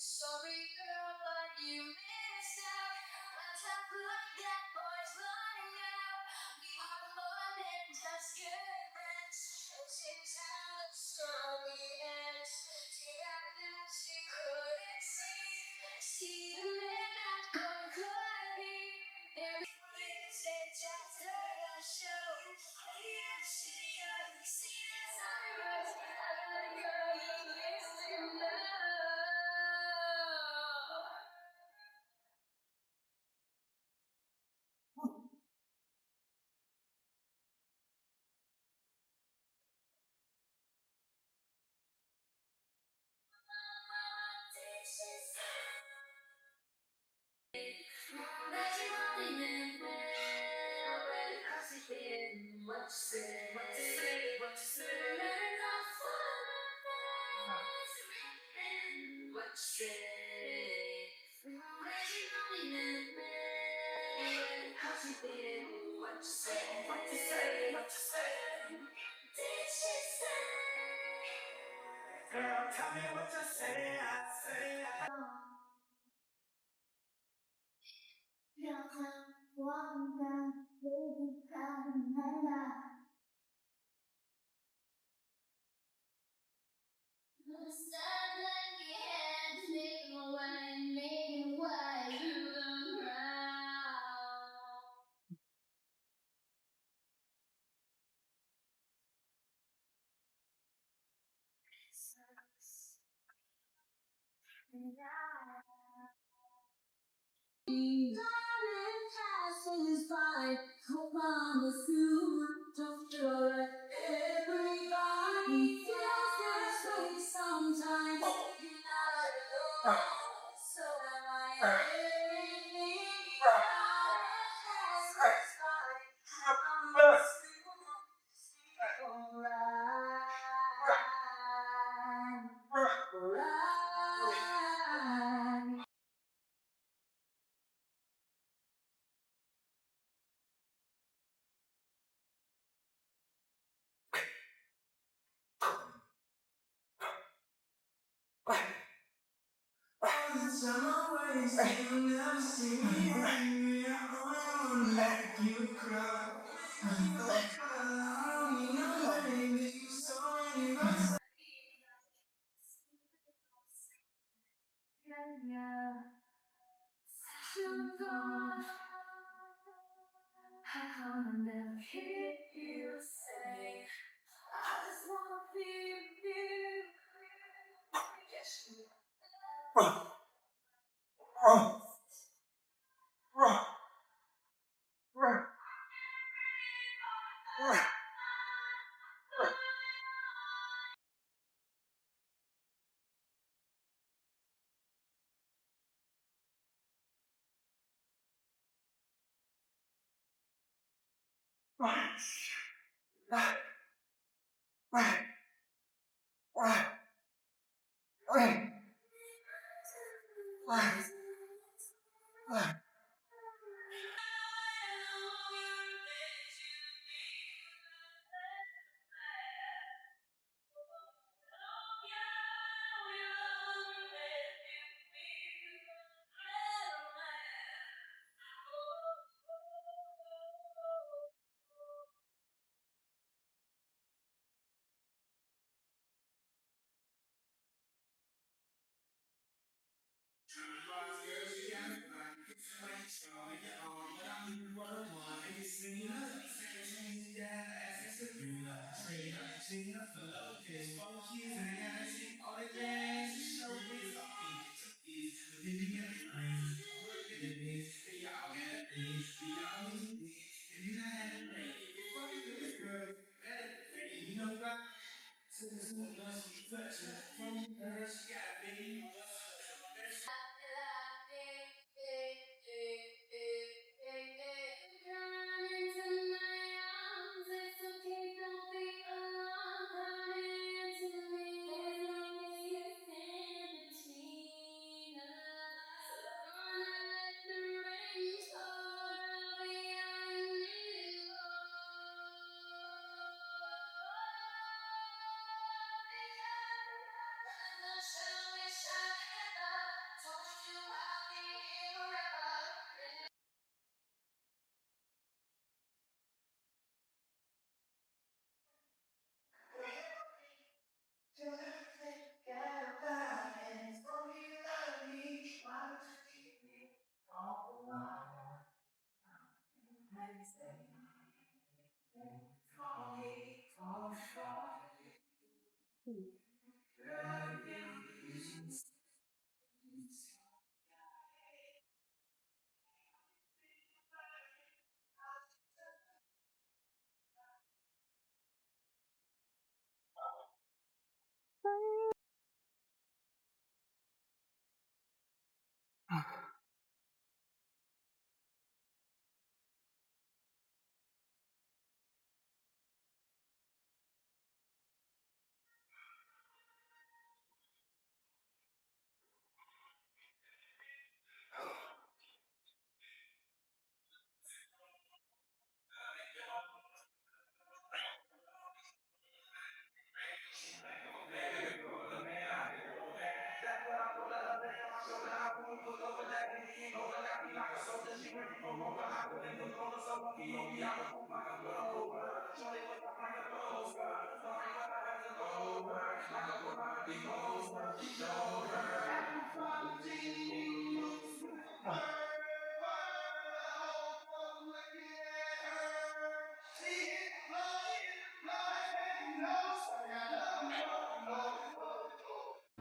Sorry, girl, but you missed out. My top like that boy's running out. We are more than just good friends. It's in time the story ends. See, I knew she couldn't see. See the man not going crazy. Everything said just heard a show. Yeah, she doesn't see the sirens. I got a girl you used to know. Is fine. Hope I'm a soon. Don't throw it. Everybody feels this way sometimes. You're not alone. So am I. Everything is fine. I'm a soon. Alright. I never hear you say, I just wanna be with you. Yes,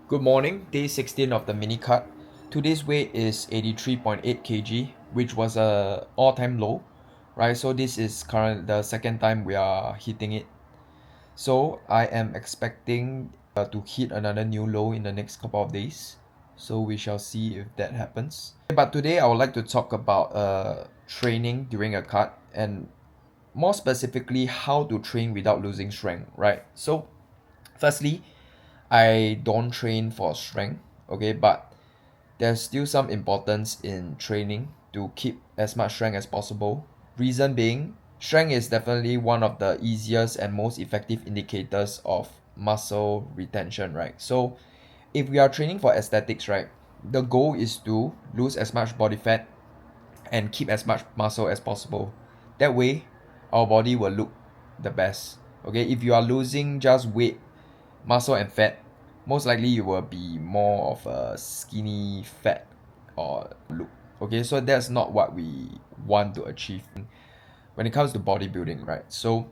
Good morning, day 16 of the mini cut. Today's weight is 83.8 kg, which was a all-time low, right? So this is current the second time we are hitting it. So I am expecting to hit another new low in the next couple of days. So we shall see if that happens. But today I would like to talk about training during a cut and more specifically how to train without losing strength, right? So firstly, I don't train for strength, okay, but there's still some importance in training to keep as much strength as possible. Reason being, strength is definitely one of the easiest and most effective indicators of muscle retention, right? So if we are training for aesthetics, right, the goal is to lose as much body fat and keep as much muscle as possible. That way, our body will look the best. Okay, if you are losing just weight, muscle and fat, most likely you will be more of a skinny fat or look. Okay, so that's not what we want to achieve when it comes to bodybuilding, right? So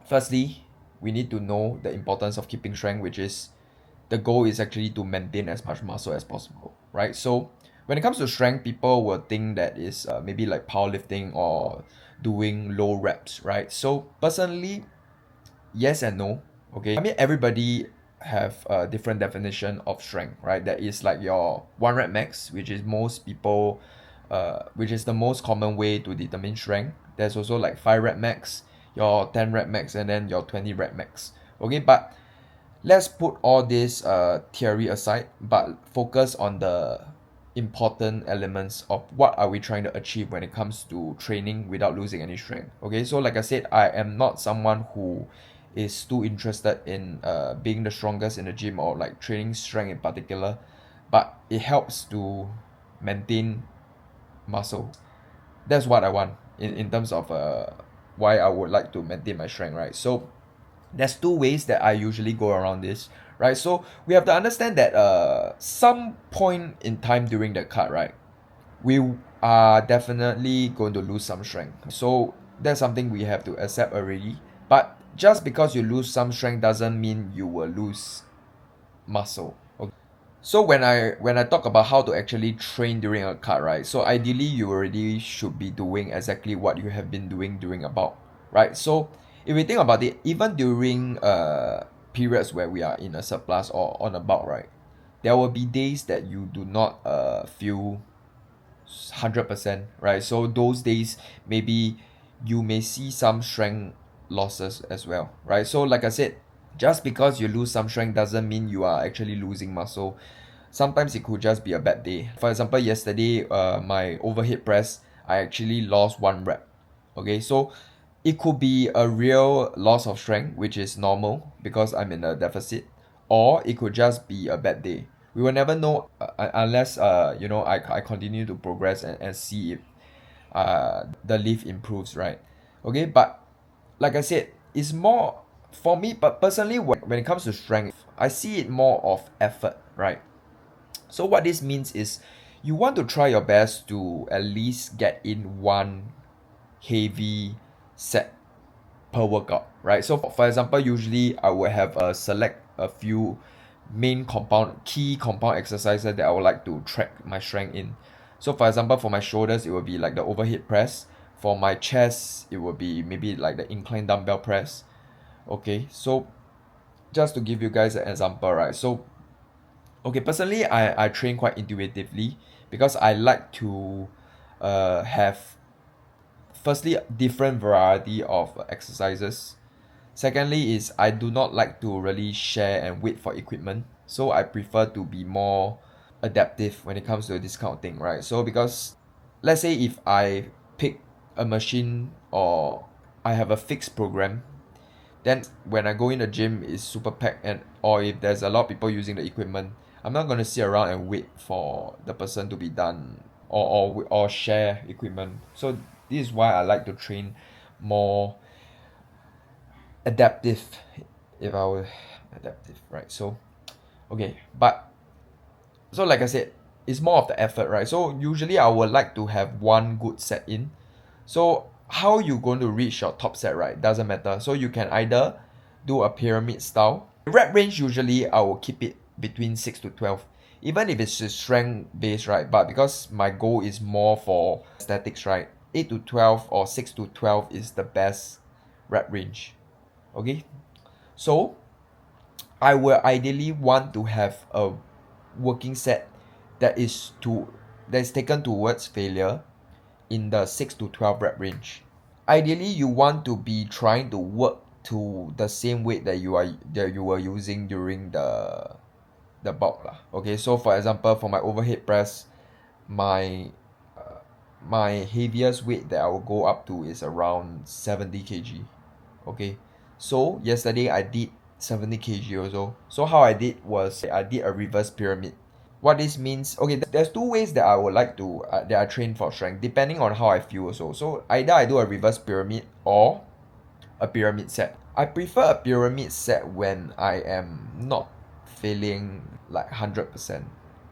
firstly, we need to know the importance of keeping strength, which is the goal is actually to maintain as much muscle as possible, right? So when it comes to strength, people will think that is maybe like powerlifting or doing low reps, right? So personally, yes and no. Okay, I mean everybody have a different definition of strength, right? That is like your 1 rep max, which is most people which is the most common way to determine strength. There's also like 5 rep max, your 10 rep max, and then your 20 rep max. Okay, but let's put all this theory aside, but focus on the important elements of what are we trying to achieve when it comes to training without losing any strength. Okay, so like I said, I am not someone who is too interested in being the strongest in the gym or like training strength in particular, but it helps to maintain muscle. That's what I want in terms of why I would like to maintain my strength, right? So there's two ways that I usually go around this, right? So we have to understand that some point in time during the cut, right, we are definitely going to lose some strength. So that's something we have to accept already. But just because you lose some strength doesn't mean you will lose muscle. Okay. So when I talk about how to actually train during a cut, right? So ideally you already should be doing exactly what you have been doing during a bulk, right? So if we think about it, even during periods where we are in a surplus or on a bulk, right? There will be days that you do not feel 100%, right? So those days maybe you may see some strength losses as well, right? So like I said, just because you lose some strength doesn't mean you are actually losing muscle. Sometimes it could just be a bad day. For example, yesterday my overhead press, I actually lost 1 rep. Okay, so it could be a real loss of strength, which is normal because I'm in a deficit, or it could just be a bad day. We will never know unless I continue to progress and see if the lift improves, right? Okay, but like I said, it's more for me, but personally when it comes to strength, I see it more of effort, right? So what this means is you want to try your best to at least get in one heavy set per workout, right? So for example, usually I will have select a few key compound exercises that I would like to track my strength in. So for example, for my shoulders, it will be like the overhead press. For my chest, it will be maybe like the incline dumbbell press. Okay, so just to give you guys an example, right? So okay, personally, I train quite intuitively because I like to have firstly different variety of exercises. Secondly is I do not like to really share and wait for equipment. So I prefer to be more adaptive when it comes to this kind of thing, right? So because let's say if I pick a machine or I have a fixed program, then when I go in the gym it's super packed, and or if there's a lot of people using the equipment, I'm not gonna sit around and wait for the person to be done or share equipment. So this is why I like to train more adaptive, if I were adaptive, right? So okay, but so like I said, it's more of the effort, right? So usually I would like to have one good set in. So how you going to reach your top set, right? Doesn't matter. So you can either do a pyramid style. Rep range usually I will keep it between 6 to 12. Even if it's a strength based, right? But because my goal is more for statics, right? 8 to 12 or 6 to 12 is the best rep range. Okay? So I will ideally want to have a working set that is taken towards failure in the 6 to 12 rep range. Ideally, you want to be trying to work to the same weight that you were using during the bulk lah. Okay, so for example, for my overhead press, my my heaviest weight that I will go up to is around 70 kg. Okay, so yesterday I did 70 kg also. So how I did was I did a reverse pyramid. What this means, okay, there's two ways that I would like to that I train for strength depending on how I feel also. So either I do a reverse pyramid or a pyramid set. I prefer a pyramid set when I am not feeling like 100%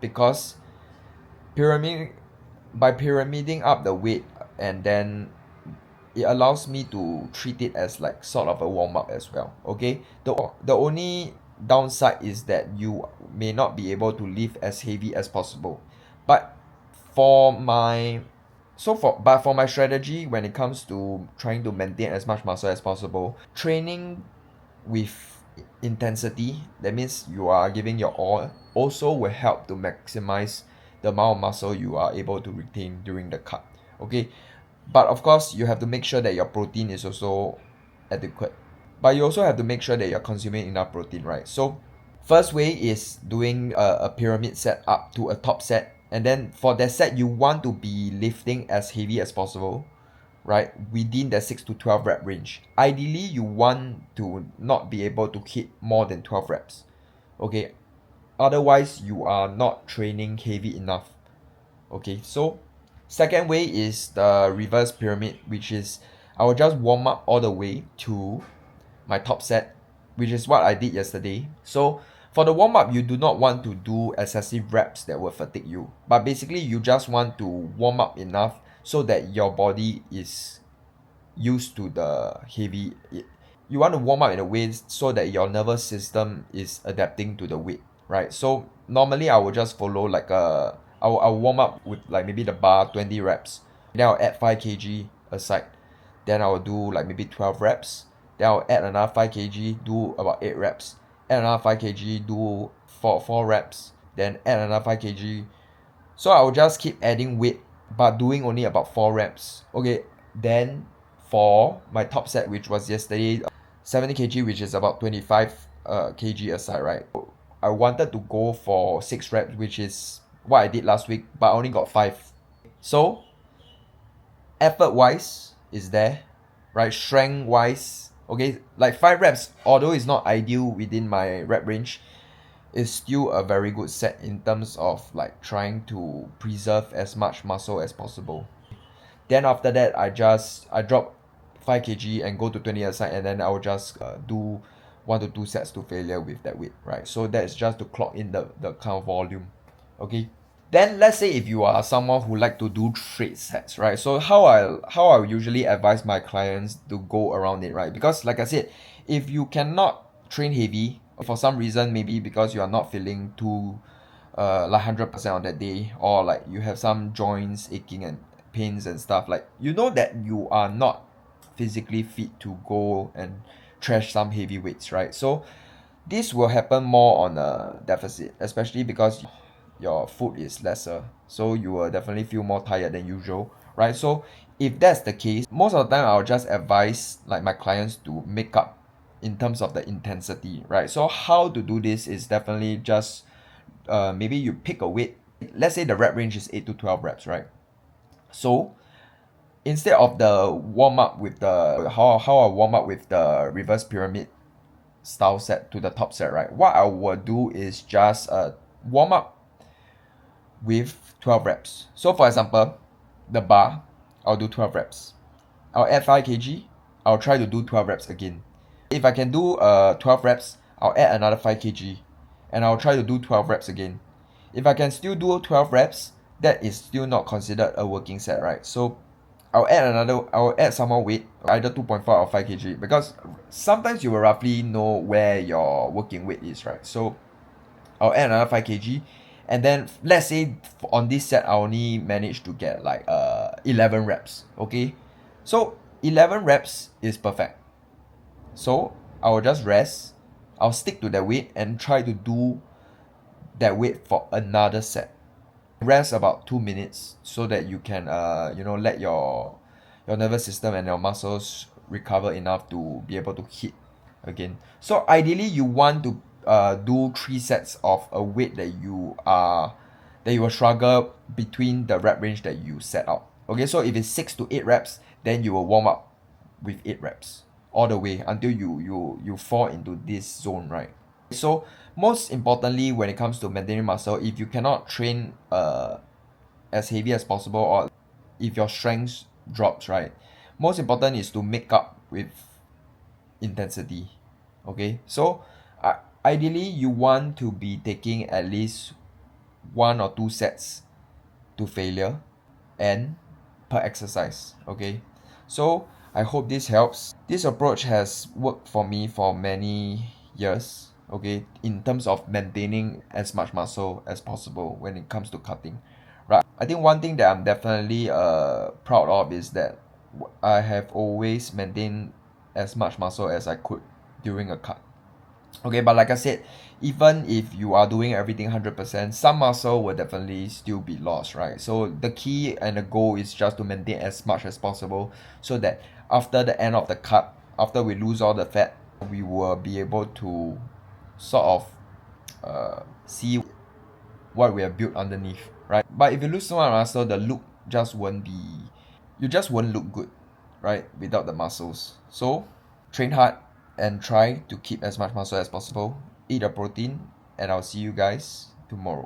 because pyramid by pyramiding up the weight, and then it allows me to treat it as like sort of a warm up as well. Okay, the only downside is that you may not be able to lift as heavy as possible, but for my for my strategy when it comes to trying to maintain as much muscle as possible, training with intensity, that means you are giving your all, also will help to maximize the amount of muscle you are able to retain during the cut. Okay, but of course you have to make sure that your protein is also adequate, but you also have to make sure that you're consuming enough protein, right? So first way is doing a pyramid set up to a top set, and then for that set you want to be lifting as heavy as possible, right, within the 6 to 12 rep range. Ideally you want to not be able to hit more than 12 reps. Okay, otherwise you are not training heavy enough. Okay, so second way is the reverse pyramid, which is I will just warm up all the way to my top set, which is what I did yesterday. So For the warm-up, you do not want to do excessive reps that will fatigue you. But basically, you just want to warm up enough so that your body is used to the heavy. You want to warm up in a way so that your nervous system is adapting to the weight, right? So normally I will just follow like I'll warm up with like maybe the bar 20 reps. Then I'll add 5 kg aside. Then I'll do like maybe 12 reps. Then I'll add another 5 kg, do about 8 reps. Add another 5 kg, do 4 reps. Then add another 5 kg. So I will just keep adding weight but doing only about 4 reps. Okay, then for my top set, which was yesterday, 70 kg, which is about 25 kg aside, right? I wanted to go for 6 reps, which is what I did last week, but I only got 5. So effort wise is there, right? Strength wise, okay, like 5 reps, although it's not ideal within my rep range, is still a very good set in terms of like trying to preserve as much muscle as possible. Then after that, I drop 5 kg and go to 20 aside, and then I will just do 1 to 2 sets to failure with that weight, right? So that's just to clock in the kind of volume, okay? Then let's say if you are someone who like to do straight sets, right? So how I usually advise my clients to go around it, right? Because like I said, if you cannot train heavy for some reason, maybe because you are not feeling too like 100% on that day, or like you have some joints aching and pains and stuff, like you know that you are not physically fit to go and trash some heavy weights, right? So this will happen more on a deficit, especially because your food is lesser, so you will definitely feel more tired than usual, right? So if that's the case, most of the time I'll just advise like my clients to make up in terms of the intensity, right? So how to do this is definitely just maybe you pick a weight. Let's say the rep range is 8 to 12 reps, right? So instead of the warm up with the how I warm up with the reverse pyramid style set to the top set, right? What I will do is just warm up with 12 reps. So for example, the bar, I'll do 12 reps. I'll add 5 kg, I'll try to do 12 reps again. If I can do 12 reps, I'll add another 5 kg and I'll try to do 12 reps again. If I can still do 12 reps, that is still not considered a working set, right? So I'll add some more weight, either 2.5 or 5 kg, because sometimes you will roughly know where your working weight is, right? So I'll add another 5 kg, and then let's say on this set I only managed to get like 11 reps, okay? So 11 reps is perfect. So I will just rest, I'll stick to that weight and try to do that weight for another set. Rest about 2 minutes so that you can let your nervous system and your muscles recover enough to be able to hit again. So ideally you want to do 3 sets of a weight that you will struggle between the rep range that you set out. Okay, so if it's 6 to 8 reps, then you will warm up with 8 reps all the way until you fall into this zone, right? So most importantly, when it comes to maintaining muscle, if you cannot train as heavy as possible, or if your strength drops, right, most important is to make up with intensity. Okay, so ideally you want to be taking at least 1 or 2 sets to failure and per exercise. Okay, so I hope this helps. This approach has worked for me for many years, okay, in terms of maintaining as much muscle as possible when it comes to cutting, right? I think one thing that I'm definitely proud of is that I have always maintained as much muscle as I could during a cut. Okay, but like I said, even if you are doing everything 100%, some muscle will definitely still be lost, right? So the key and the goal is just to maintain as much as possible so that after the end of the cut, after we lose all the fat, we will be able to sort of see what we have built underneath, right? But if you lose so much muscle, the look just won't be, you just won't look good, right, without the muscles. So train hard and try to keep as much muscle as possible. Eat a protein, and I'll see you guys tomorrow.